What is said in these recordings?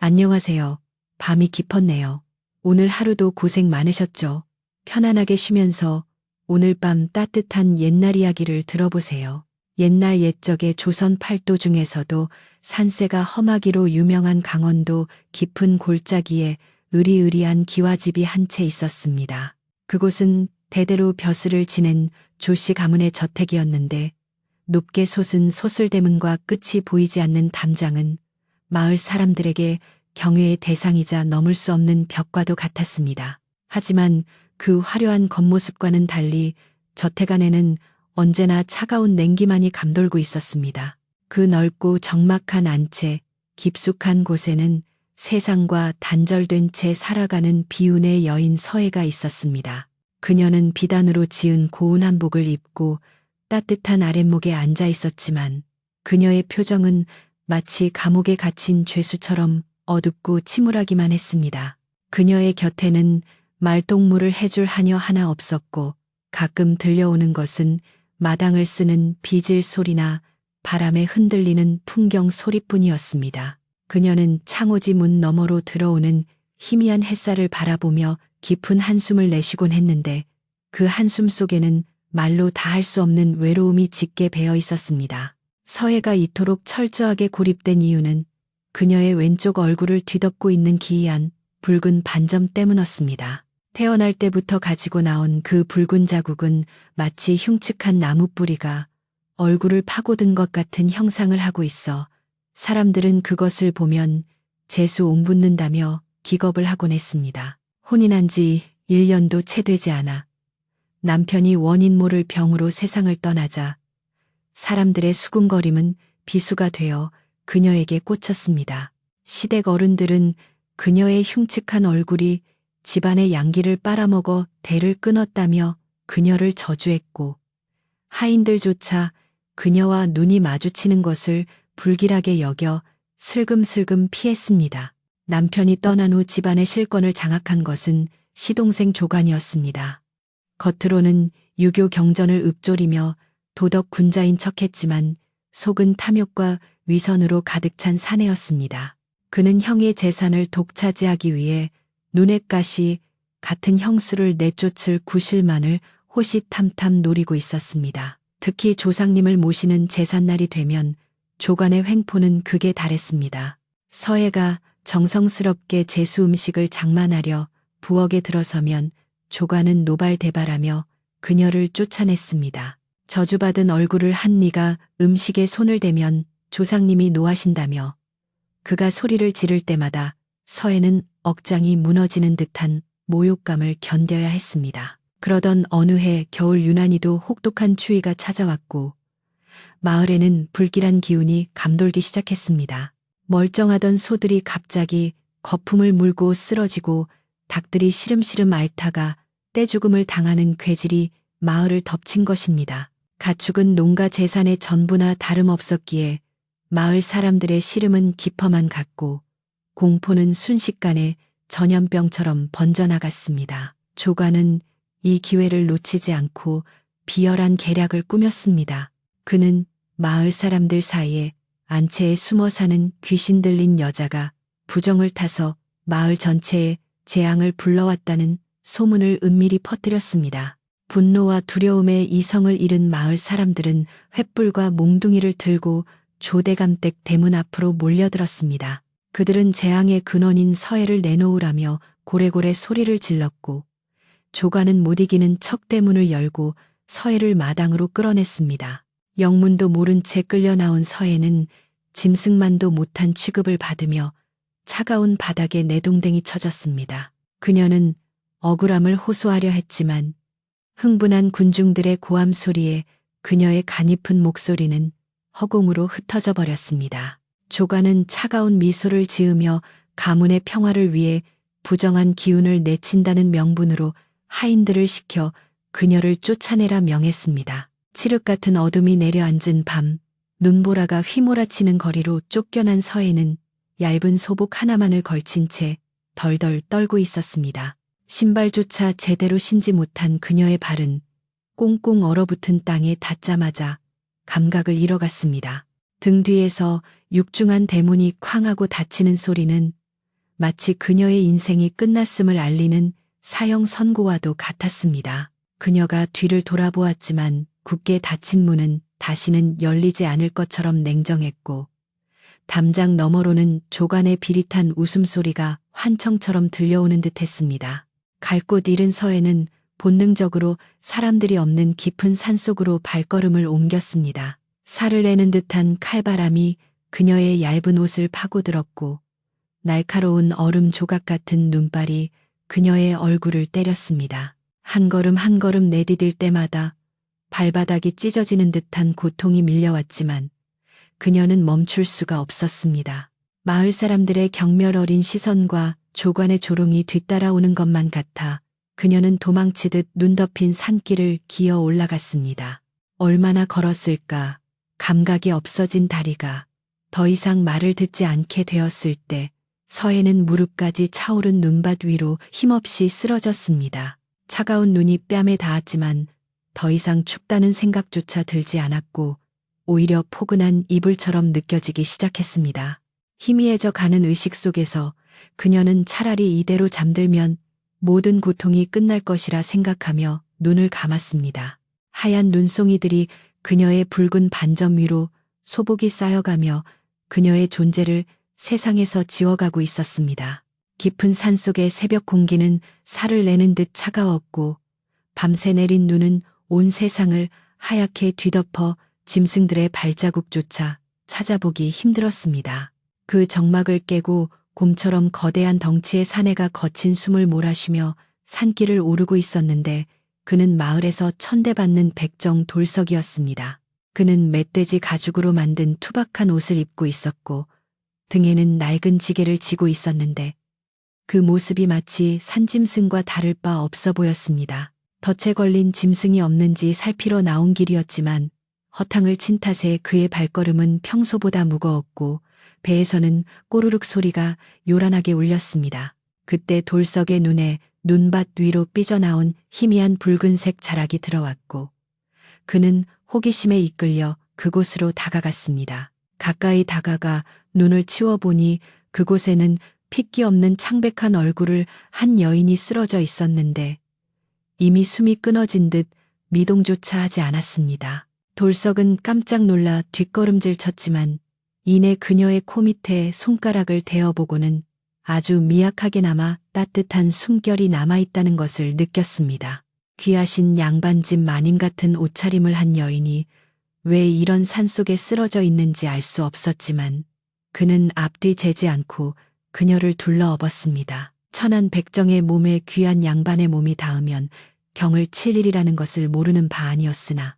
안녕하세요. 밤이 깊었네요. 오늘 하루도 고생 많으셨죠? 편안하게 쉬면서 오늘 밤 따뜻한 옛날 이야기를 들어보세요. 옛날 옛적의 조선 팔도 중에서도 산세가 험하기로 유명한 강원도 깊은 골짜기에 으리으리한 기와집이 한 채 있었습니다. 그곳은 대대로 벼슬을 지낸 조씨 가문의 저택이었는데 높게 솟은 소슬대문과 끝이 보이지 않는 담장은 마을 사람들에게 경외의 대상이자 넘을 수 없는 벽과도 같았습니다. 하지만 그 화려한 겉모습과는 달리 저택 안에는 언제나 차가운 냉기만이 감돌고 있었습니다. 그 넓고 적막한 안채, 깊숙한 곳에는 세상과 단절된 채 살아가는 비운의 여인 서애가 있었습니다. 그녀는 비단으로 지은 고운 한복을 입고 따뜻한 아랫목에 앉아 있었지만 그녀의 표정은 마치 감옥에 갇힌 죄수처럼 어둡고 침울하기만 했습니다. 그녀의 곁에는 말동무를 해줄 하녀 하나 없었고 가끔 들려오는 것은 마당을 쓰는 비질 소리나 바람에 흔들리는 풍경 소리뿐이었습니다. 그녀는 창호지 문 너머로 들어오는 희미한 햇살을 바라보며 깊은 한숨을 내쉬곤 했는데 그 한숨 속에는 말로 다할 수 없는 외로움이 짙게 배어 있었습니다. 서애가 이토록 철저하게 고립된 이유는 그녀의 왼쪽 얼굴을 뒤덮고 있는 기이한 붉은 반점 때문이었습니다. 태어날 때부터 가지고 나온 그 붉은 자국은 마치 흉측한 나무 뿌리가 얼굴을 파고든 것 같은 형상을 하고 있어 사람들은 그것을 보면 재수 옹붙는다며 기겁을 하곤 했습니다. 혼인한 지 1년도 채 되지 않아 남편이 원인 모를 병으로 세상을 떠나자 사람들의 수군거림은 비수가 되어 그녀에게 꽂혔습니다. 시댁 어른들은 그녀의 흉측한 얼굴이 집안의 양기를 빨아먹어 대를 끊었다며 그녀를 저주했고 하인들조차 그녀와 눈이 마주치는 것을 불길하게 여겨 슬금슬금 피했습니다. 남편이 떠난 후 집안의 실권을 장악한 것은 시동생 조간이었습니다. 겉으로는 유교 경전을 읊조리며 도덕 군자인 척했지만 속은 탐욕과 위선으로 가득 찬 사내였습니다. 그는 형의 재산을 독차지하기 위해 눈엣가시 같은 형수를 내쫓을 구실만을 호시탐탐 노리고 있었습니다. 특히 조상님을 모시는 제삿날이 되면 조간의 횡포는 극에 달했습니다. 서애가 정성스럽게 제수 음식을 장만하려 부엌에 들어서면 조간은 노발대발하며 그녀를 쫓아냈습니다. 저주받은 얼굴을 한 네가 음식에 손을 대면 조상님이 노하신다며 그가 소리를 지를 때마다 서애는 억장이 무너지는 듯한 모욕감을 견뎌야 했습니다. 그러던 어느 해 겨울 유난히도 혹독한 추위가 찾아왔고 마을에는 불길한 기운이 감돌기 시작했습니다. 멀쩡하던 소들이 갑자기 거품을 물고 쓰러지고 닭들이 시름시름 앓다가 떼죽음을 당하는 괴질이 마을을 덮친 것입니다. 가축은 농가 재산의 전부나 다름없었기에 마을 사람들의 시름은 깊어만 갔고 공포는 순식간에 전염병처럼 번져나갔습니다. 조간은 이 기회를 놓치지 않고 비열한 계략을 꾸몄습니다. 그는 마을 사람들 사이에 안채에 숨어 사는 귀신 들린 여자가 부정을 타서 마을 전체에 재앙을 불러왔다는 소문을 은밀히 퍼뜨렸습니다. 분노와 두려움에 이성을 잃은 마을 사람들은 횃불과 몽둥이를 들고 조대감댁 대문 앞으로 몰려들었습니다. 그들은 재앙의 근원인 서애를 내놓으라며 고래고래 소리를 질렀고 조간은 못 이기는 척대문을 열고 서애를 마당으로 끌어냈습니다. 영문도 모른 채 끌려 나온 서애는 짐승만도 못한 취급을 받으며 차가운 바닥에 내동댕이 쳐졌습니다. 그녀는 억울함을 호소하려 했지만 흥분한 군중들의 고함 소리에 그녀의 가냘픈 목소리는 허공으로 흩어져 버렸습니다. 조간은 차가운 미소를 지으며 가문의 평화를 위해 부정한 기운을 내친다는 명분으로 하인들을 시켜 그녀를 쫓아내라 명했습니다. 칠흑 같은 어둠이 내려앉은 밤, 눈보라가 휘몰아치는 거리로 쫓겨난 서애는 얇은 소복 하나만을 걸친 채 덜덜 떨고 있었습니다. 신발조차 제대로 신지 못한 그녀의 발은 꽁꽁 얼어붙은 땅에 닿자마자 감각을 잃어갔습니다. 등 뒤에서 육중한 대문이 쾅 하고 닫히는 소리는 마치 그녀의 인생이 끝났음을 알리는 사형 선고와도 같았습니다. 그녀가 뒤를 돌아보았지만 굳게 닫힌 문은 다시는 열리지 않을 것처럼 냉정했고 담장 너머로는 조간의 비릿한 웃음소리가 환청처럼 들려오는 듯했습니다. 갈 곳 잃은 서해는 본능적으로 사람들이 없는 깊은 산속으로 발걸음을 옮겼습니다. 살을 내는 듯한 칼바람이 그녀의 얇은 옷을 파고들었고 날카로운 얼음 조각 같은 눈발이 그녀의 얼굴을 때렸습니다. 한 걸음 한 걸음 내디딜 때마다 발바닥이 찢어지는 듯한 고통이 밀려왔지만 그녀는 멈출 수가 없었습니다. 마을 사람들의 경멸 어린 시선과 조관의 조롱이 뒤따라오는 것만 같아 그녀는 도망치듯 눈 덮인 산길을 기어 올라갔습니다. 얼마나 걸었을까? 감각이 없어진 다리가 더 이상 말을 듣지 않게 되었을 때 서해는 무릎까지 차오른 눈밭 위로 힘없이 쓰러졌습니다. 차가운 눈이 뺨에 닿았지만 더 이상 춥다는 생각조차 들지 않았고 오히려 포근한 이불처럼 느껴지기 시작했습니다. 희미해져 가는 의식 속에서 그녀는 차라리 이대로 잠들면 모든 고통이 끝날 것이라 생각하며 눈을 감았습니다. 하얀 눈송이들이 그녀의 붉은 반점 위로 소복이 쌓여가며 그녀의 존재를 세상에서 지워가고 있었습니다. 깊은 산속의 새벽 공기는 살을 내는 듯 차가웠고 밤새 내린 눈은 온 세상을 하얗게 뒤덮어 짐승들의 발자국조차 찾아보기 힘들었습니다. 그 적막을 깨고 곰처럼 거대한 덩치의 사내가 거친 숨을 몰아쉬며 산길을 오르고 있었는데 그는 마을에서 천대받는 백정 돌석이었습니다. 그는 멧돼지 가죽으로 만든 투박한 옷을 입고 있었고 등에는 낡은 지게를 지고 있었는데 그 모습이 마치 산짐승과 다를 바 없어 보였습니다. 덫에 걸린 짐승이 없는지 살피러 나온 길이었지만 허탕을 친 탓에 그의 발걸음은 평소보다 무거웠고 배에서는 꼬르륵 소리가 요란하게 울렸습니다. 그때 돌석의 눈에 눈밭 위로 삐져나온 희미한 붉은색 자락이 들어왔고 그는 호기심에 이끌려 그곳으로 다가갔습니다. 가까이 다가가 눈을 치워보니 그곳에는 핏기 없는 창백한 얼굴을 한 여인이 쓰러져 있었는데 이미 숨이 끊어진 듯 미동조차 하지 않았습니다. 돌석은 깜짝 놀라 뒷걸음질 쳤지만 이내 그녀의 코 밑에 손가락을 대어보고는 아주 미약하게나마 따뜻한 숨결이 남아있다는 것을 느꼈습니다. 귀하신 양반집 마님 같은 옷차림을 한 여인이 왜 이런 산속에 쓰러져 있는지 알 수 없었지만 그는 앞뒤 재지 않고 그녀를 둘러업었습니다. 천한 백정의 몸에 귀한 양반의 몸이 닿으면 경을 칠 일이라는 것을 모르는 바 아니었으나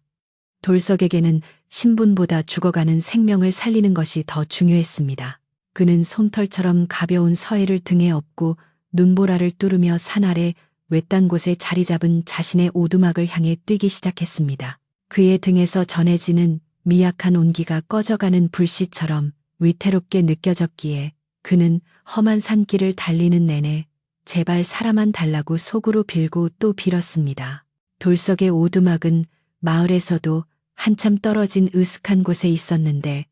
돌석에게는 신분보다 죽어가는 생명을 살리는 것이 더 중요했습니다. 그는 솜털처럼 가벼운 서해를 등에 업고 눈보라를 뚫으며 산 아래 외딴 곳에 자리 잡은 자신의 오두막을 향해 뛰기 시작했습니다. 그의 등에서 전해지는 미약한 온기가 꺼져가는 불씨처럼 위태롭게 느껴졌기에 그는 험한 산길을 달리는 내내 제발 살아만 달라고 속으로 빌고 또 빌었습니다. 돌석의 오두막은 마을에서도 한참 떨어진 으슥한 곳에 있었는데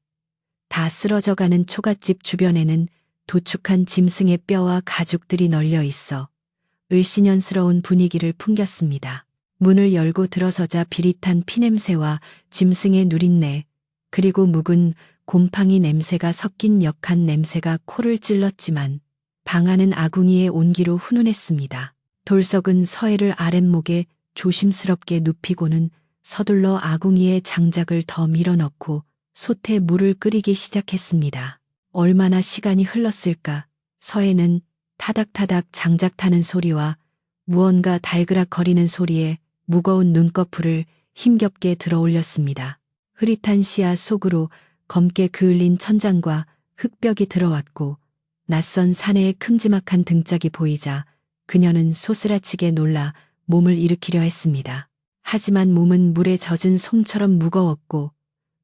다 쓰러져가는 초갓집 주변에는 도축한 짐승의 뼈와 가죽들이 널려 있어 을씨년스러운 분위기를 풍겼습니다. 문을 열고 들어서자 비릿한 피냄새와 짐승의 누린내 그리고 묵은 곰팡이 냄새가 섞인 역한 냄새가 코를 찔렀지만 방 안은 아궁이의 온기로 훈훈했습니다. 돌석은 서해를 아랫목에 조심스럽게 눕히고는 서둘러 아궁이에 장작을 더 밀어넣고 솥에 물을 끓이기 시작했습니다. 얼마나 시간이 흘렀을까. 서해는 타닥타닥 장작 타는 소리와 무언가 달그락거리는 소리에 무거운 눈꺼풀을 힘겹게 들어 올렸습니다. 흐릿한 시야 속으로 검게 그을린 천장과 흙벽이 들어왔고 낯선 사내의 큼지막한 등짝이 보이자 그녀는 소스라치게 놀라 몸을 일으키려 했습니다. 하지만 몸은 물에 젖은 솜처럼 무거웠고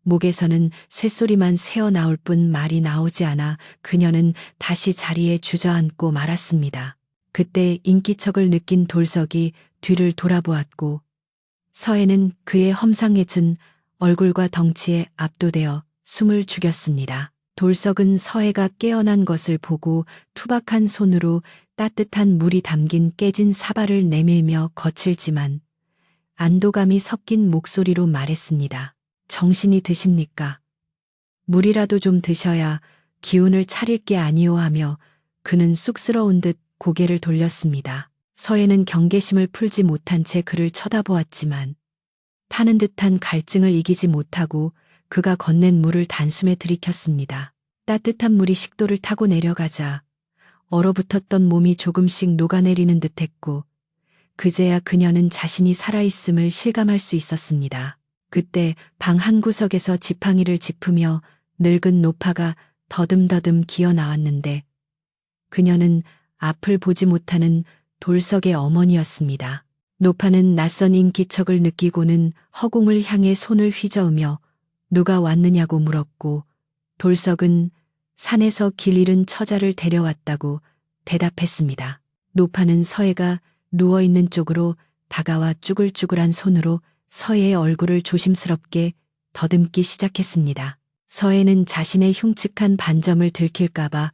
목에서는 쇳소리만 새어나올 뿐 말이 나오지 않아 그녀는 다시 자리에 주저앉고 말았습니다. 그때 인기척을 느낀 돌석이 뒤를 돌아보았고 서해는 그의 험상해진 얼굴과 덩치에 압도되어 숨을 죽였습니다. 돌석은 서해가 깨어난 것을 보고 투박한 손으로 따뜻한 물이 담긴 깨진 사발을 내밀며 거칠지만 안도감이 섞인 목소리로 말했습니다. 정신이 드십니까? 물이라도 좀 드셔야 기운을 차릴 게 아니오 하며 그는 쑥스러운 듯 고개를 돌렸습니다. 서해는 경계심을 풀지 못한 채 그를 쳐다보았지만 타는 듯한 갈증을 이기지 못하고 그가 건넨 물을 단숨에 들이켰습니다. 따뜻한 물이 식도를 타고 내려가자 얼어붙었던 몸이 조금씩 녹아내리는 듯했고 그제야 그녀는 자신이 살아있음을 실감할 수 있었습니다. 그때 방 한구석에서 지팡이를 짚으며 늙은 노파가 더듬더듬 기어 나왔는데 그녀는 앞을 보지 못하는 돌석의 어머니였습니다. 노파는 낯선 인기척을 느끼고는 허공을 향해 손을 휘저으며 누가 왔느냐고 물었고 돌석은 산에서 길 잃은 처자를 데려왔다고 대답했습니다. 노파는 서해가 누워있는 쪽으로 다가와 쭈글쭈글한 손으로 서해의 얼굴을 조심스럽게 더듬기 시작했습니다. 서해는 자신의 흉측한 반점을 들킬까봐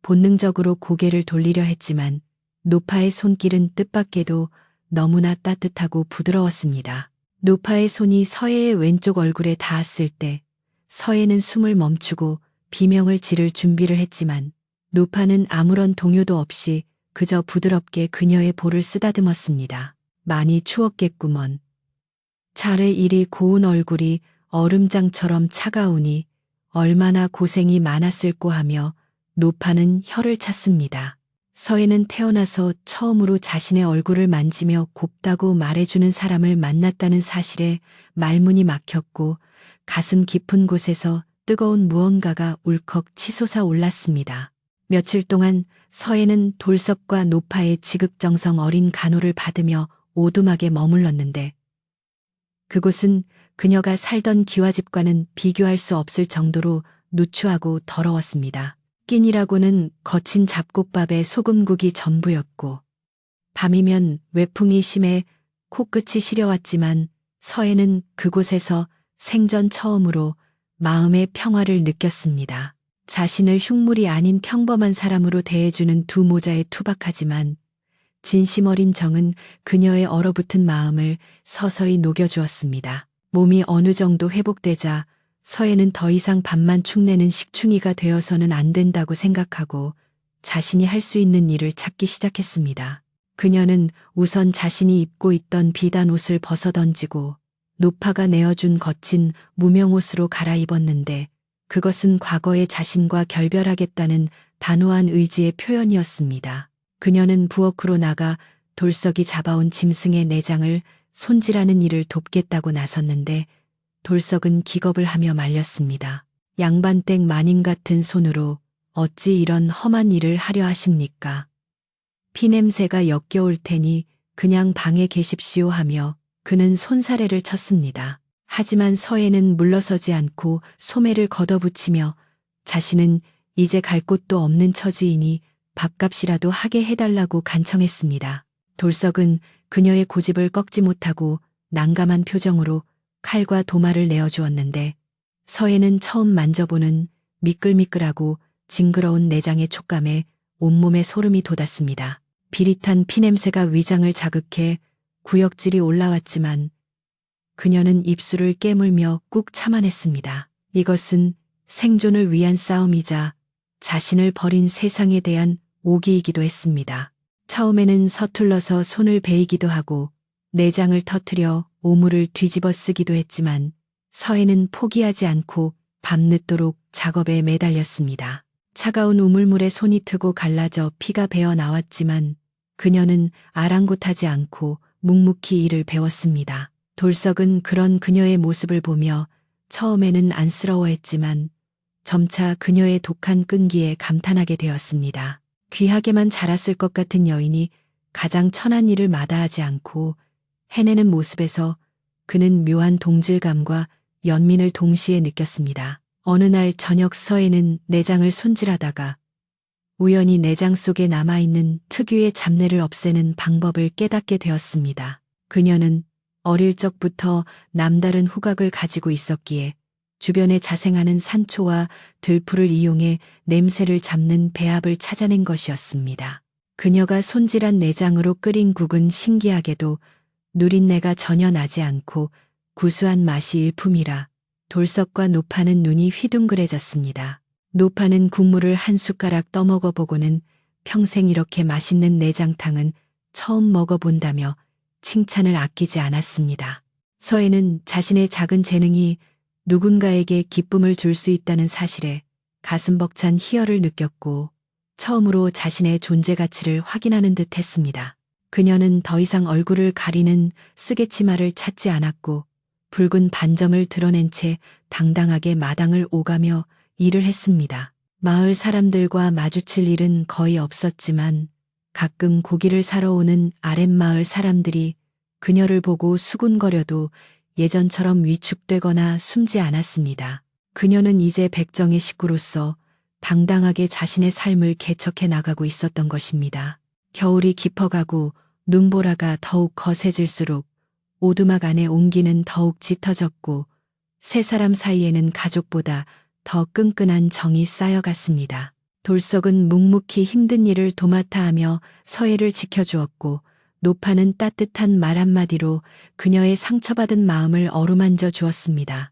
본능적으로 고개를 돌리려 했지만 노파의 손길은 뜻밖에도 너무나 따뜻하고 부드러웠습니다. 노파의 손이 서해의 왼쪽 얼굴에 닿았을 때 서해는 숨을 멈추고 비명을 지를 준비를 했지만 노파는 아무런 동요도 없이 그저 부드럽게 그녀의 볼을 쓰다듬었습니다. 많이 추웠겠구먼. 차례 이리 고운 얼굴이 얼음장처럼 차가우니 얼마나 고생이 많았을꼬 하며 노파는 혀를 찼습니다. 서해는 태어나서 처음으로 자신의 얼굴을 만지며 곱다고 말해주는 사람을 만났다는 사실에 말문이 막혔고 가슴 깊은 곳에서 뜨거운 무언가가 울컥 치솟아 올랐습니다. 며칠 동안 서해는 돌석과 노파의 지극정성 어린 간호를 받으며 오두막에 머물렀는데 그곳은 그녀가 살던 기와집과는 비교할 수 없을 정도로 누추하고 더러웠습니다. 끼니라고는 거친 잡곡밥에 소금국이 전부였고 밤이면 외풍이 심해 코끝이 시려왔지만 서해는 그곳에서 생전 처음으로 마음의 평화를 느꼈습니다. 자신을 흉물이 아닌 평범한 사람으로 대해주는 두 모자에 투박하지만 진심 어린 정은 그녀의 얼어붙은 마음을 서서히 녹여주었습니다. 몸이 어느 정도 회복되자 서해는 더 이상 밥만 축내는 식충이가 되어서는 안 된다고 생각하고 자신이 할 수 있는 일을 찾기 시작했습니다. 그녀는 우선 자신이 입고 있던 비단 옷을 벗어던지고 노파가 내어준 거친 무명옷으로 갈아입었는데 그것은 과거의 자신과 결별하겠다는 단호한 의지의 표현이었습니다. 그녀는 부엌으로 나가 돌석이 잡아온 짐승의 내장을 손질하는 일을 돕겠다고 나섰는데 돌석은 기겁을 하며 말렸습니다. 양반댁 마님 같은 손으로 어찌 이런 험한 일을 하려 하십니까? 피냄새가 역겨울 테니 그냥 방에 계십시오 하며 그는 손사래를 쳤습니다. 하지만 서해는 물러서지 않고 소매를 걷어붙이며 자신은 이제 갈 곳도 없는 처지이니 밥값이라도 하게 해달라고 간청했습니다. 돌석은 그녀의 고집을 꺾지 못하고 난감한 표정으로 칼과 도마를 내어주었는데 서해는 처음 만져보는 미끌미끌하고 징그러운 내장의 촉감에 온몸에 소름이 돋았습니다. 비릿한 피냄새가 위장을 자극해 구역질이 올라왔지만 그녀는 입술을 깨물며 꾹 참아냈습니다. 이것은 생존을 위한 싸움이자 자신을 버린 세상에 대한 오기이기도 했습니다. 처음에는 서툴러서 손을 베이기도 하고 내장을 터뜨려 오물을 뒤집어 쓰기도 했지만 서해는 포기하지 않고 밤늦도록 작업에 매달렸습니다. 차가운 우물물에 손이 트고 갈라져 피가 배어 나왔지만 그녀는 아랑곳하지 않고 묵묵히 일을 배웠습니다. 돌석은 그런 그녀의 모습을 보며 처음에는 안쓰러워했지만 점차 그녀의 독한 끈기에 감탄하게 되었습니다. 귀하게만 자랐을 것 같은 여인이 가장 천한 일을 마다하지 않고 해내는 모습에서 그는 묘한 동질감과 연민을 동시에 느꼈습니다. 어느 날 저녁 서해는 내장을 손질하다가 우연히 내장 속에 남아있는 특유의 잡내를 없애는 방법을 깨닫게 되었습니다. 그녀는 어릴 적부터 남다른 후각을 가지고 있었기에 주변에 자생하는 산초와 들풀을 이용해 냄새를 잡는 배합을 찾아낸 것이었습니다. 그녀가 손질한 내장으로 끓인 국은 신기하게도 누린내가 전혀 나지 않고 구수한 맛이 일품이라 돌석과 노파는 눈이 휘둥그레졌습니다. 노파는 국물을 한 숟가락 떠먹어 보고는 평생 이렇게 맛있는 내장탕은 처음 먹어본다며 칭찬을 아끼지 않았습니다. 서해는 자신의 작은 재능이 누군가에게 기쁨을 줄 수 있다는 사실에 가슴 벅찬 희열을 느꼈고 처음으로 자신의 존재 가치를 확인하는 듯 했습니다. 그녀는 더 이상 얼굴을 가리는 쓰개치마를 찾지 않았고 붉은 반점을 드러낸 채 당당하게 마당을 오가며 일을 했습니다. 마을 사람들과 마주칠 일은 거의 없었지만 가끔 고기를 사러 오는 아랫마을 사람들이 그녀를 보고 수군거려도 예전처럼 위축되거나 숨지 않았습니다. 그녀는 이제 백정의 식구로서 당당하게 자신의 삶을 개척해 나가고 있었던 것입니다. 겨울이 깊어가고 눈보라가 더욱 거세질수록 오두막 안의 온기는 더욱 짙어졌고 세 사람 사이에는 가족보다 더 끈끈한 정이 쌓여갔습니다. 돌석은 묵묵히 힘든 일을 도맡아 하며 서해를 지켜주었고 노파는 따뜻한 말 한마디로 그녀의 상처받은 마음을 어루만져 주었습니다.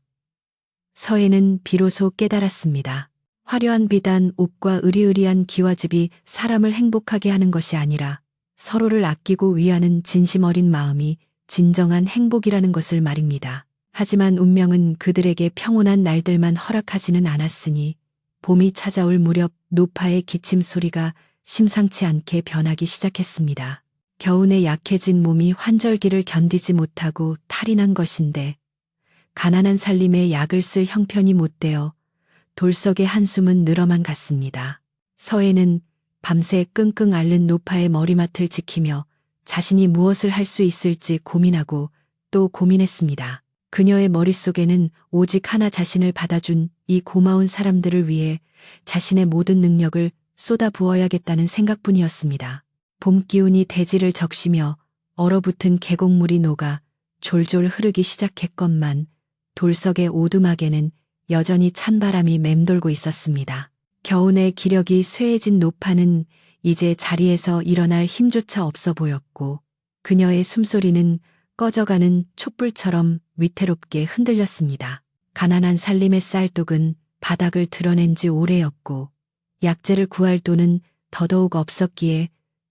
서해는 비로소 깨달았습니다. 화려한 비단, 옷과 으리으리한 기와집이 사람을 행복하게 하는 것이 아니라 서로를 아끼고 위하는 진심 어린 마음이 진정한 행복이라는 것을 말입니다. 하지만 운명은 그들에게 평온한 날들만 허락하지는 않았으니 봄이 찾아올 무렵 노파의 기침 소리가 심상치 않게 변하기 시작했습니다. 겨우내 약해진 몸이 환절기를 견디지 못하고 탈이 난 것인데 가난한 살림에 약을 쓸 형편이 못 되어 돌석의 한숨은 늘어만 갔습니다. 서해는 밤새 끙끙 앓는 노파의 머리맡을 지키며 자신이 무엇을 할 수 있을지 고민하고 또 고민했습니다. 그녀의 머릿속에는 오직 하나 자신을 받아준 이 고마운 사람들을 위해 자신의 모든 능력을 쏟아 부어야겠다는 생각뿐이었습니다. 봄 기운이 대지를 적시며 얼어붙은 계곡물이 녹아 졸졸 흐르기 시작했건만 돌석의 오두막에는 여전히 찬바람이 맴돌고 있었습니다. 겨우내 기력이 쇠해진 노파는 이제 자리에서 일어날 힘조차 없어 보였고 그녀의 숨소리는 꺼져가는 촛불처럼 위태롭게 흔들렸습니다. 가난한 살림의 쌀독은 바닥을 드러낸 지 오래였고 약재를 구할 돈은 더더욱 없었기에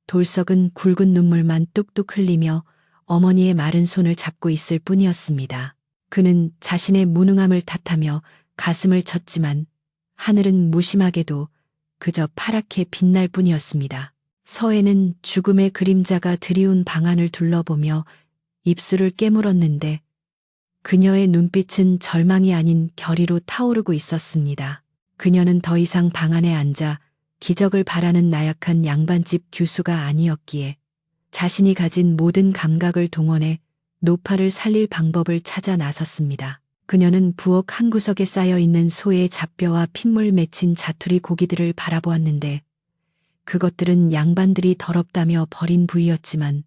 돌석은 굵은 눈물만 뚝뚝 흘리며 어머니의 마른 손을 잡고 있을 뿐이었습니다. 그는 자신의 무능함을 탓하며 가슴을 쳤지만 하늘은 무심하게도 그저 파랗게 빛날 뿐이었습니다. 서해는 죽음의 그림자가 드리운 방안을 둘러보며 입술을 깨물었는데 그녀의 눈빛은 절망이 아닌 결의로 타오르고 있었습니다. 그녀는 더 이상 방 안에 앉아 기적을 바라는 나약한 양반집 규수가 아니었기에 자신이 가진 모든 감각을 동원해 노파를 살릴 방법을 찾아 나섰습니다. 그녀는 부엌 한 구석에 쌓여있는 소의 잡뼈와 핏물 맺힌 자투리 고기들을 바라보았는데 그것들은 양반들이 더럽다며 버린 부위였지만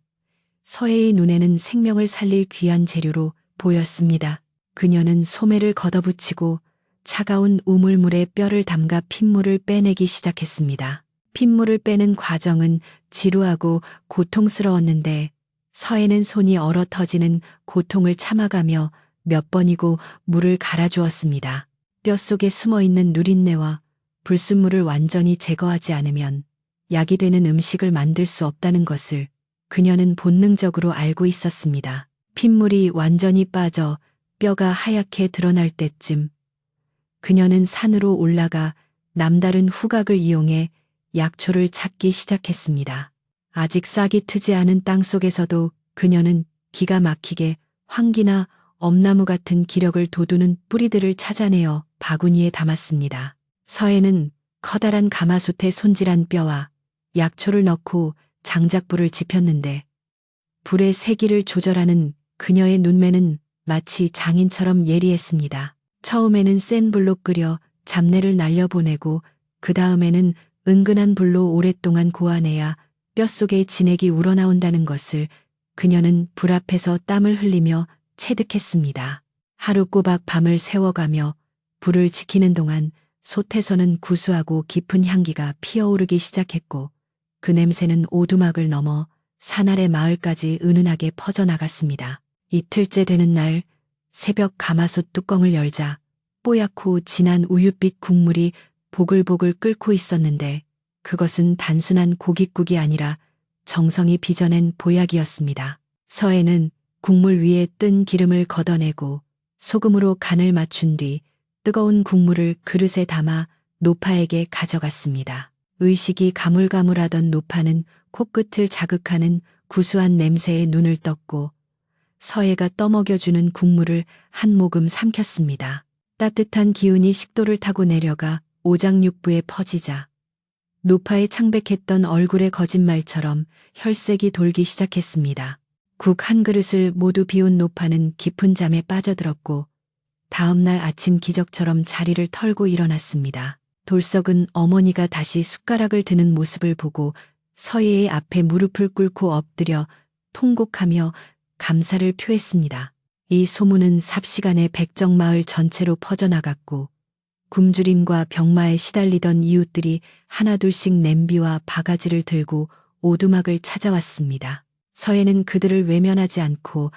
서해의 눈에는 생명을 살릴 귀한 재료로 보였습니다. 그녀는 소매를 걷어붙이고 차가운 우물물에 뼈를 담가 핏물을 빼내기 시작했습니다. 핏물을 빼는 과정은 지루하고 고통스러웠는데 서해는 손이 얼어 터지는 고통을 참아가며 몇 번이고 물을 갈아주었습니다. 뼛속에 숨어있는 누린내와 불순물을 완전히 제거하지 않으면 약이 되는 음식을 만들 수 없다는 것을 그녀는 본능적으로 알고 있었습니다. 핏물이 완전히 빠져 뼈가 하얗게 드러날 때쯤 그녀는 산으로 올라가 남다른 후각을 이용해 약초를 찾기 시작했습니다. 아직 싹이 트지 않은 땅 속에서도 그녀는 기가 막히게 황기나 엄나무 같은 기력을 돋우는 뿌리들을 찾아내어 바구니에 담았습니다. 서해는 커다란 가마솥에 손질한 뼈와 약초를 넣고 장작불을 지폈는데 불의 세기를 조절하는 그녀의 눈매는 마치 장인처럼 예리했습니다. 처음에는 센 불로 끓여 잡내를 날려보내고 그 다음에는 은근한 불로 오랫동안 고아내야 뼛속에 진액이 우러나온다는 것을 그녀는 불 앞에서 땀을 흘리며 체득했습니다. 하루 꼬박 밤을 새워가며 불을 지키는 동안 솥에서는 구수하고 깊은 향기가 피어오르기 시작했고 그 냄새는 오두막을 넘어 산아래 마을까지 은은하게 퍼져나갔습니다. 이틀째 되는 날 새벽 가마솥 뚜껑을 열자 뽀얗고 진한 우윳빛 국물이 보글보글 끓고 있었는데 그것은 단순한 고깃국이 아니라 정성이 빚어낸 보약이었습니다. 서해는 국물 위에 뜬 기름을 걷어내고 소금으로 간을 맞춘 뒤 뜨거운 국물을 그릇에 담아 노파에게 가져갔습니다. 의식이 가물가물하던 노파는 코끝을 자극하는 구수한 냄새에 눈을 떴고 서해가 떠먹여주는 국물을 한 모금 삼켰습니다. 따뜻한 기운이 식도를 타고 내려가 오장육부에 퍼지자 노파의 창백했던 얼굴의 거짓말처럼 혈색이 돌기 시작했습니다. 국 한 그릇을 모두 비운 노파는 깊은 잠에 빠져들었고 다음날 아침 기적처럼 자리를 털고 일어났습니다. 돌석은 어머니가 다시 숟가락을 드는 모습을 보고 서예의 앞에 무릎을 꿇고 엎드려 통곡하며 감사를 표했습니다. 이 소문은 삽시간에 백정마을 전체로 퍼져나갔고 굶주림과 병마에 시달리던 이웃들이 하나둘씩 냄비와 바가지를 들고 오두막을 찾아왔습니다. 서예는 그들을 외면하지 않고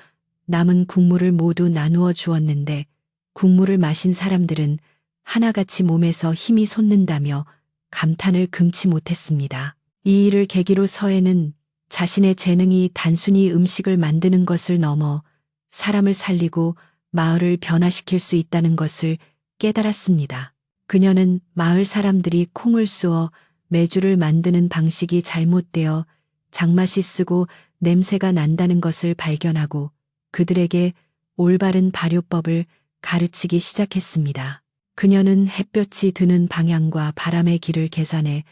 남은 국물을 모두 나누어 주었는데 국물을 마신 사람들은 하나같이 몸에서 힘이 솟는다며 감탄을 금치 못했습니다. 이 일을 계기로 서해는 자신의 재능이 단순히 음식을 만드는 것을 넘어 사람을 살리고 마을을 변화시킬 수 있다는 것을 깨달았습니다. 그녀는 마을 사람들이 콩을 쑤어 메주를 만드는 방식이 잘못되어 장맛이 쓰고 냄새가 난다는 것을 발견하고 그들에게 올바른 발효법을 가르치기 시작했습니다. 그녀는 햇볕이 드는 방향과 바람의 길을 계산해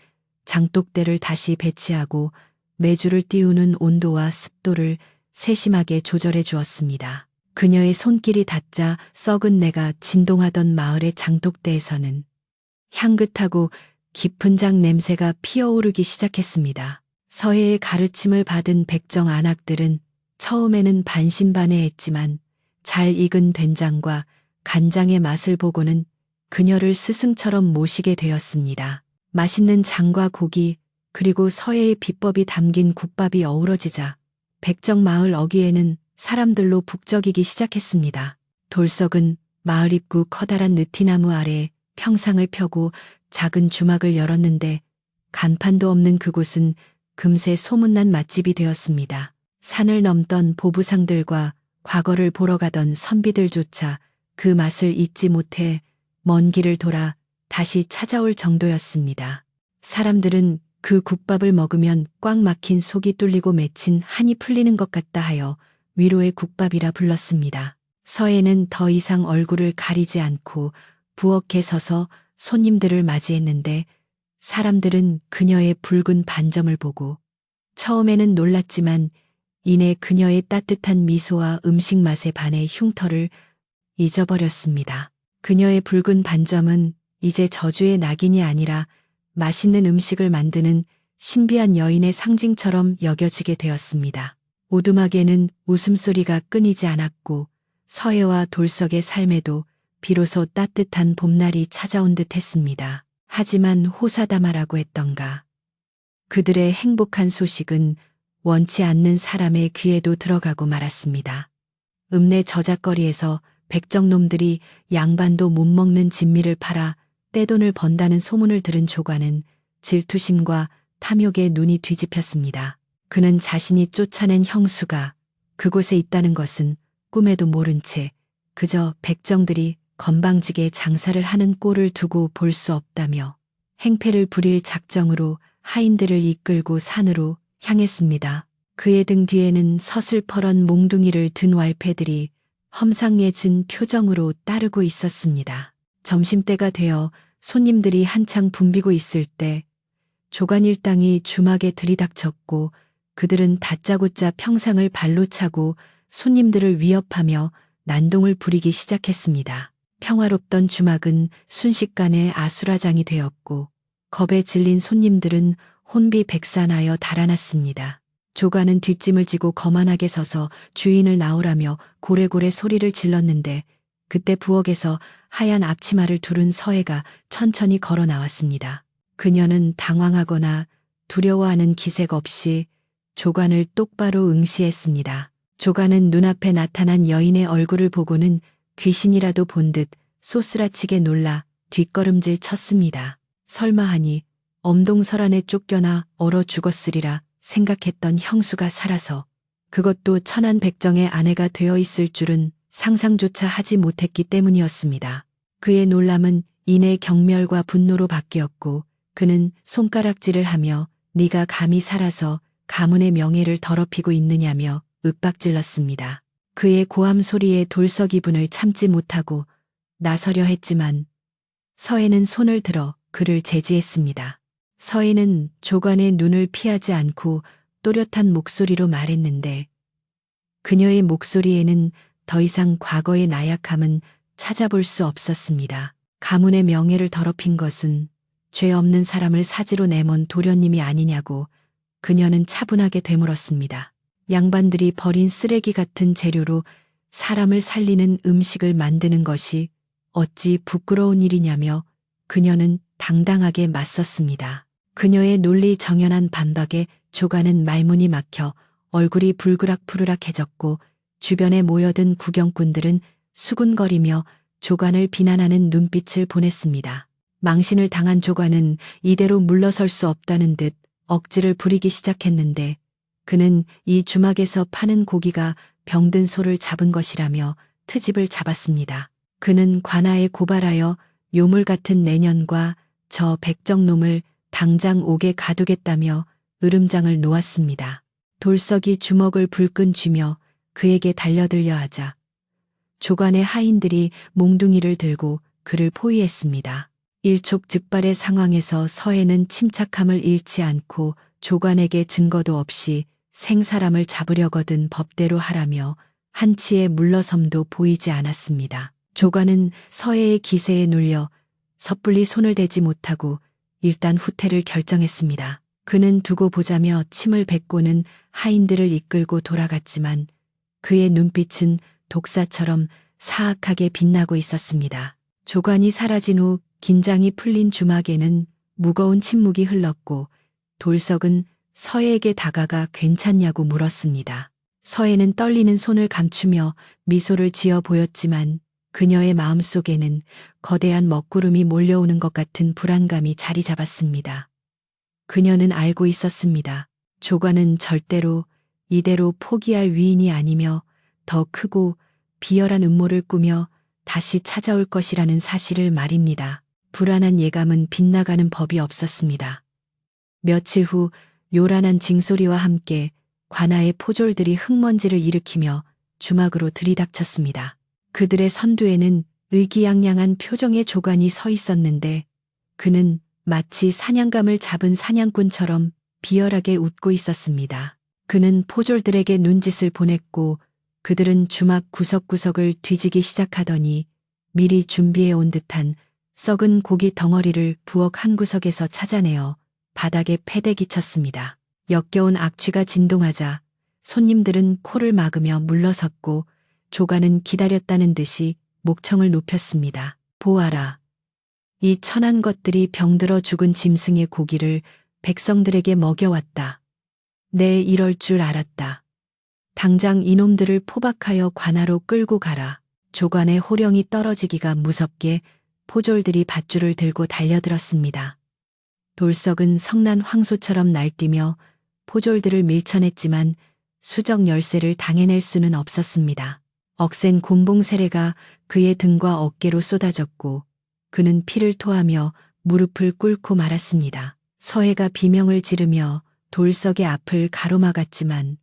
장독대를 다시 배치하고 메주를 띄우는 온도와 습도를 세심하게 조절해 주었습니다. 그녀의 손길이 닿자 썩은 내가 진동하던 마을의 장독대에서는 향긋하고 깊은 장 냄새가 피어오르기 시작했습니다. 서해의 가르침을 받은 백정 안악들은 처음에는 반신반의했지만 잘 익은 된장과 간장의 맛을 보고는 그녀를 스승처럼 모시게 되었습니다. 맛있는 장과 고기 그리고 서해의 비법이 담긴 국밥이 어우러지자 백정 마을 어귀에는 사람들로 북적이기 시작했습니다. 돌석은 마을 입구 커다란 느티나무 아래 평상을 펴고 작은 주막을 열었는데 간판도 없는 그곳은 금세 소문난 맛집이 되었습니다. 산을 넘던 보부상들과 과거를 보러 가던 선비들조차 그 맛을 잊지 못해 먼 길을 돌아 다시 찾아올 정도였습니다. 사람들은 그 국밥을 먹으면 꽉 막힌 속이 뚫리고 맺힌 한이 풀리는 것 같다 하여 위로의 국밥이라 불렀습니다. 서해는 더 이상 얼굴을 가리지 않고 부엌에 서서 손님들을 맞이했는데 사람들은 그녀의 붉은 반점을 보고 처음에는 놀랐지만 이내 그녀의 따뜻한 미소와 음식 맛에 반해 흉터를 잊어버렸습니다. 그녀의 붉은 반점은 이제 저주의 낙인이 아니라 맛있는 음식을 만드는 신비한 여인의 상징처럼 여겨지게 되었습니다. 오두막에는 웃음소리가 끊이지 않았고 서해와 돌석의 삶에도 비로소 따뜻한 봄날이 찾아온 듯 했습니다. 하지만 호사다마라고 했던가. 그들의 행복한 소식은 원치 않는 사람의 귀에도 들어가고 말았습니다. 읍내 저작거리에서 백정놈들이 양반도 못 먹는 진미를 팔아 떼돈을 번다는 소문을 들은 조관은 질투심과 탐욕에 눈이 뒤집혔습니다. 그는 자신이 쫓아낸 형수가 그곳에 있다는 것은 꿈에도 모른 채 그저 백정들이 건방지게 장사를 하는 꼴을 두고 볼 수 없다며 행패를 부릴 작정으로 하인들을 이끌고 산으로 향했습니다. 그의 등 뒤에는 서슬퍼런 몽둥이를 든 왈패들이 험상궂은 표정으로 따르고 있었습니다. 점심때가 되어 손님들이 한창 붐비고 있을 때 조간일당이 주막에 들이닥쳤고 그들은 다짜고짜 평상을 발로 차고 손님들을 위협하며 난동을 부리기 시작했습니다. 평화롭던 주막은 순식간에 아수라장이 되었고 겁에 질린 손님들은 혼비백산하여 달아났습니다. 조간은 뒷짐을 지고 거만하게 서서 주인을 나오라며 고래고래 소리를 질렀는데 그때 부엌에서 하얀 앞치마를 두른 서해가 천천히 걸어 나왔습니다. 그녀는 당황하거나 두려워하는 기색 없이 조관을 똑바로 응시했습니다. 조관은 눈앞에 나타난 여인의 얼굴을 보고는 귀신이라도 본 듯 쏘스라치게 놀라 뒷걸음질 쳤습니다. 설마 하니 엄동설안에 쫓겨나 얼어 죽었으리라 생각했던 형수가 살아서 그것도 천안백정의 아내가 되어 있을 줄은 상상조차 하지 못했기 때문이었습니다. 그의 놀람은 이내 경멸과 분노로 바뀌었고 그는 손가락질을 하며 네가 감히 살아서 가문의 명예를 더럽히고 있느냐며 윽박질렀습니다. 그의 고함 소리에 돌석 기분을 참지 못하고 나서려 했지만 서해는 손을 들어 그를 제지했습니다. 서해는 조관의 눈을 피하지 않고 또렷한 목소리로 말했는데 그녀의 목소리에는 더 이상 과거의 나약함은 찾아볼 수 없었습니다. 가문의 명예를 더럽힌 것은 죄 없는 사람을 사지로 내몬 도련님이 아니냐고 그녀는 차분하게 되물었습니다. 양반들이 버린 쓰레기 같은 재료로 사람을 살리는 음식을 만드는 것이 어찌 부끄러운 일이냐며 그녀는 당당하게 맞섰습니다. 그녀의 논리 정연한 반박에 조관은 말문이 막혀 얼굴이 불그락푸르락해졌고 주변에 모여든 구경꾼들은 수군거리며 조관을 비난하는 눈빛을 보냈습니다. 망신을 당한 조관은 이대로 물러설 수 없다는 듯 억지를 부리기 시작했는데 그는 이 주막에서 파는 고기가 병든 소를 잡은 것이라며 트집을 잡았습니다. 그는 관아에 고발하여 요물 같은 내년과 저 백정놈을 당장 옥에 가두겠다며 으름장을 놓았습니다. 돌석이 주먹을 불끈 쥐며 그에게 달려들려 하자 조관의 하인들이 몽둥이를 들고 그를 포위했습니다. 일촉즉발의 상황에서 서해는 침착함을 잃지 않고 조관에게 증거도 없이 생사람을 잡으려거든 법대로 하라며 한치의 물러섬도 보이지 않았습니다. 조관은 서해의 기세에 눌려 섣불리 손을 대지 못하고 일단 후퇴를 결정했습니다. 그는 두고 보자며 침을 뱉고는 하인들을 이끌고 돌아갔지만 그의 눈빛은 독사처럼 사악하게 빛나고 있었습니다. 조관이 사라진 후 긴장이 풀린 주막에는 무거운 침묵이 흘렀고 돌석은 서해에게 다가가 괜찮냐고 물었습니다. 서해는 떨리는 손을 감추며 미소를 지어 보였지만 그녀의 마음속에는 거대한 먹구름이 몰려오는 것 같은 불안감이 자리 잡았습니다. 그녀는 알고 있었습니다. 조관은 절대로 이대로 포기할 위인이 아니며 더 크고 비열한 음모를 꾸며 다시 찾아올 것이라는 사실을 말입니다. 불안한 예감은 빗나가는 법이 없었습니다. 며칠 후 요란한 징소리와 함께 관아의 포졸들이 흙먼지를 일으키며 주막으로 들이닥쳤습니다. 그들의 선두에는 의기양양한 표정의 조관이 서 있었는데 그는 마치 사냥감을 잡은 사냥꾼처럼 비열하게 웃고 있었습니다. 그는 포졸들에게 눈짓을 보냈고 그들은 주막 구석구석을 뒤지기 시작하더니 미리 준비해 온 듯한 썩은 고기 덩어리를 부엌 한 구석에서 찾아내어 바닥에 패대기 쳤습니다. 역겨운 악취가 진동하자 손님들은 코를 막으며 물러섰고 조관은 기다렸다는 듯이 목청을 높였습니다. 보아라. 이 천한 것들이 병들어 죽은 짐승의 고기를 백성들에게 먹여왔다. 내 이럴 줄 알았다. 당장 이놈들을 포박하여 관아로 끌고 가라. 조관의 호령이 떨어지기가 무섭게 포졸들이 밧줄을 들고 달려들었습니다. 돌석은 성난 황소처럼 날뛰며 포졸들을 밀쳐냈지만 수적 열쇠를 당해낼 수는 없었습니다. 억센 곤봉 세례가 그의 등과 어깨로 쏟아졌고 그는 피를 토하며 무릎을 꿇고 말았습니다. 서해가 비명을 지르며 돌석의 앞을 가로막았지만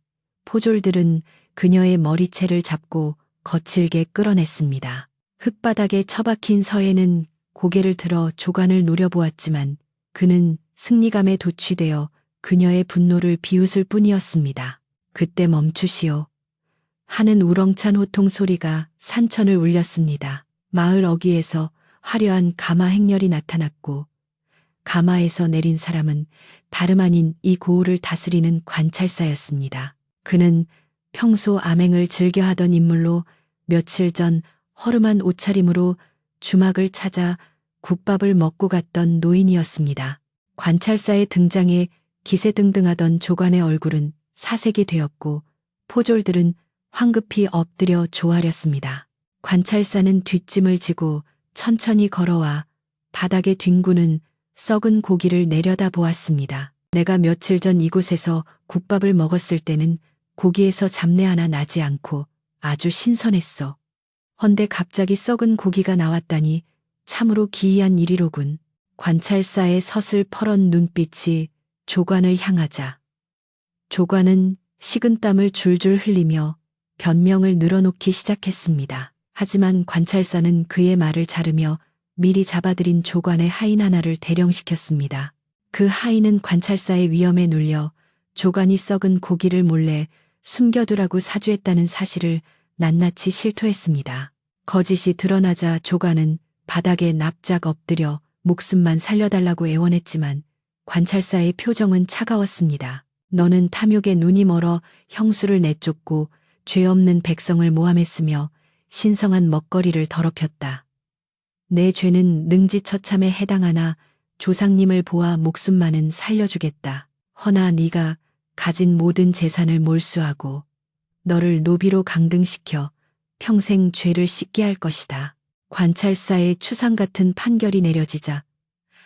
포졸들은 그녀의 머리채를 잡고 거칠게 끌어냈습니다. 흙바닥에 처박힌 서해는 고개를 들어 조관을 노려보았지만 그는 승리감에 도취되어 그녀의 분노를 비웃을 뿐이었습니다. 그때 멈추시오. 하는 우렁찬 호통 소리가 산천을 울렸습니다. 마을 어귀에서 화려한 가마 행렬이 나타났고 가마에서 내린 사람은 다름 아닌 이 고을을 다스리는 관찰사였습니다. 그는 평소 암행을 즐겨하던 인물로 며칠 전 허름한 옷차림으로 주막을 찾아 국밥을 먹고 갔던 노인이었습니다. 관찰사의 등장에 기세등등하던 조관의 얼굴은 사색이 되었고 포졸들은 황급히 엎드려 조아렸습니다. 관찰사는 뒷짐을 지고 천천히 걸어와 바닥에 뒹구는 썩은 고기를 내려다 보았습니다. 내가 며칠 전 이곳에서 국밥을 먹었을 때는 고기에서 잡내 하나 나지 않고 아주 신선했어. 헌데 갑자기 썩은 고기가 나왔다니 참으로 기이한 일이로군. 관찰사의 서슬퍼런 눈빛이 조관을 향하자 조관은 식은땀을 줄줄 흘리며 변명을 늘어놓기 시작했습니다. 하지만 관찰사는 그의 말을 자르며 미리 잡아들인 조관의 하인 하나를 대령시켰습니다. 그 하인은 관찰사의 위험에 눌려 조관이 썩은 고기를 몰래 숨겨두라고 사주했다는 사실을 낱낱이 실토했습니다. 거짓이 드러나자 조관은 바닥에 납작 엎드려 목숨만 살려달라고 애원했지만 관찰사의 표정은 차가웠습니다. 너는 탐욕에 눈이 멀어 형수를 내쫓고 죄 없는 백성을 모함했으며 신성한 먹거리를 더럽혔다. 내 죄는 능지처참에 해당하나 조상님을 보아 목숨만은 살려주겠다. 허나 네가 가진 모든 재산을 몰수하고 너를 노비로 강등시켜 평생 죄를 씻게 할 것이다. 관찰사의 추상 같은 판결이 내려지자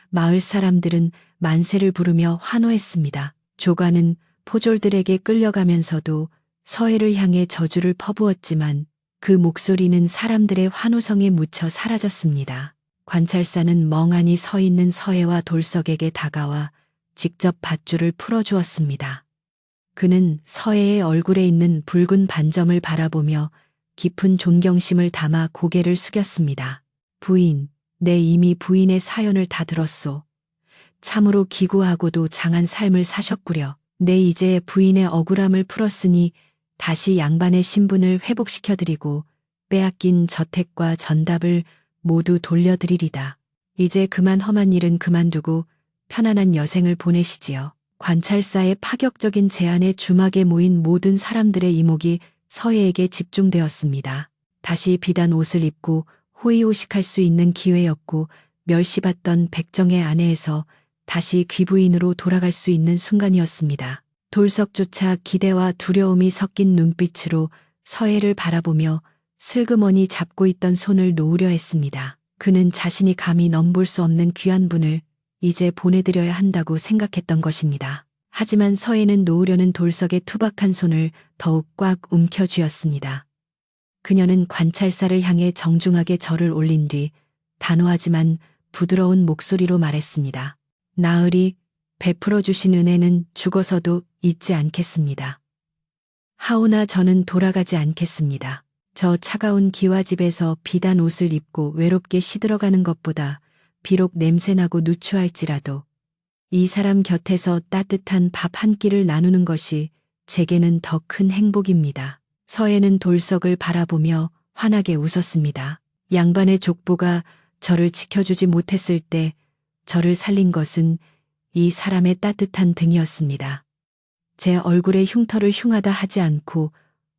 마을 사람들은 만세를 부르며 환호했습니다. 조관은 포졸들에게 끌려가면서도 서해를 향해 저주를 퍼부었지만 그 목소리는 사람들의 환호성에 묻혀 사라졌습니다. 관찰사는 멍하니 서 있는 서해와 돌석에게 다가와 직접 밧줄을 풀어주었습니다. 그는 서해의 얼굴에 있는 붉은 반점을 바라보며 깊은 존경심을 담아 고개를 숙였습니다. 부인, 내 이미 부인의 사연을 다 들었소. 참으로 기구하고도 장한 삶을 사셨구려. 내 이제 부인의 억울함을 풀었으니 다시 양반의 신분을 회복시켜드리고 빼앗긴 저택과 전답을 모두 돌려드리리다. 이제 그만 험한 일은 그만두고 편안한 여생을 보내시지요. 관찰사의 파격적인 제안에 주막에 모인 모든 사람들의 이목이 서해에게 집중되었습니다. 다시 비단 옷을 입고 호의호식할 수 있는 기회였고 멸시받던 백정의 아내에서 다시 귀부인으로 돌아갈 수 있는 순간이었습니다. 돌석조차 기대와 두려움이 섞인 눈빛으로 서해를 바라보며 슬그머니 잡고 있던 손을 놓으려 했습니다. 그는 자신이 감히 넘볼 수 없는 귀한 분을 이제 보내드려야 한다고 생각했던 것입니다. 하지만 서해는 놓으려는 돌석의 투박한 손을 더욱 꽉 움켜쥐었습니다. 그녀는 관찰사를 향해 정중하게 절을 올린 뒤 단호하지만 부드러운 목소리로 말했습니다. 나으리, 베풀어 주신 은혜는 죽어서도 잊지 않겠습니다. 하오나 저는 돌아가지 않겠습니다. 저 차가운 기와집에서 비단 옷을 입고 외롭게 시들어가는 것보다 비록 냄새나고 누추할지라도 이 사람 곁에서 따뜻한 밥 한 끼를 나누는 것이 제게는 더 큰 행복입니다. 서해는 돌석을 바라보며 환하게 웃었습니다. 양반의 족보가 저를 지켜주지 못했을 때 저를 살린 것은 이 사람의 따뜻한 등이었습니다. 제 얼굴에 흉터를 흉하다 하지 않고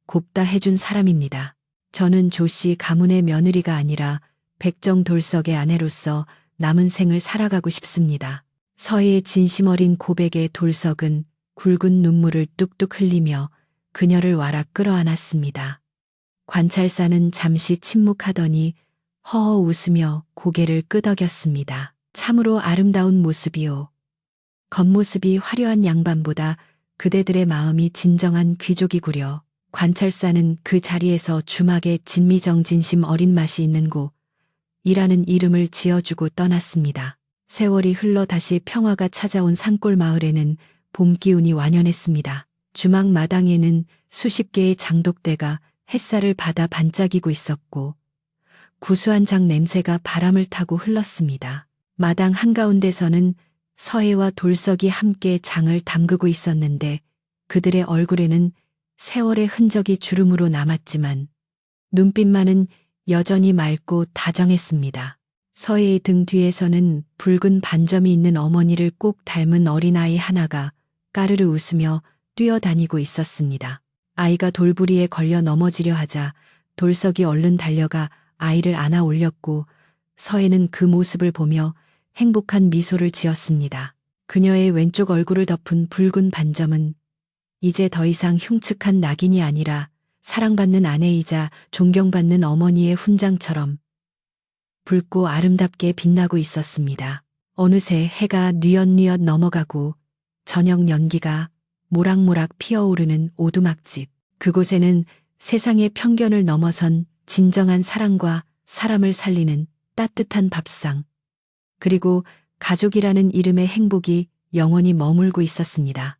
곱다 해준 사람입니다. 저는 조씨 가문의 며느리가 아니라 백정 돌석의 아내로서 남은 생을 살아가고 싶습니다. 서해의 진심 어린 고백에 돌석은 굵은 눈물을 뚝뚝 흘리며 그녀를 와락 끌어안았습니다. 관찰사는 잠시 침묵하더니 허허 웃으며 고개를 끄덕였습니다. 참으로 아름다운 모습이오. 겉모습이 화려한 양반보다 그대들의 마음이 진정한 귀족이구려. 관찰사는 그 자리에서 주막에 진미정진심 어린 맛이 있는 곳이라는 이름을 지어주고 떠났습니다. 세월이 흘러 다시 평화가 찾아온 산골 마을에는 봄 기운이 완연했습니다. 주막 마당에는 수십 개의 장독대가 햇살을 받아 반짝이고 있었고 구수한 장 냄새가 바람을 타고 흘렀습니다. 마당 한가운데서는 서해와 돌석이 함께 장을 담그고 있었는데 그들의 얼굴에는 세월의 흔적이 주름으로 남았지만 눈빛만은 여전히 맑고 다정했습니다. 서해의 등 뒤에서는 붉은 반점이 있는 어머니를 꼭 닮은 어린아이 하나가 까르르 웃으며 뛰어다니고 있었습니다. 아이가 돌부리에 걸려 넘어지려 하자 돌석이 얼른 달려가 아이를 안아 올렸고 서해는 그 모습을 보며 행복한 미소를 지었습니다. 그녀의 왼쪽 얼굴을 덮은 붉은 반점은 이제 더 이상 흉측한 낙인이 아니라 사랑받는 아내이자 존경받는 어머니의 훈장처럼 붉고 아름답게 빛나고 있었습니다. 어느새 해가 뉘엿뉘엿 넘어가고 저녁 연기가 모락모락 피어오르는 오두막집. 그곳에는 세상의 편견을 넘어선 진정한 사랑과 사람을 살리는 따뜻한 밥상, 그리고 가족이라는 이름의 행복이 영원히 머물고 있었습니다.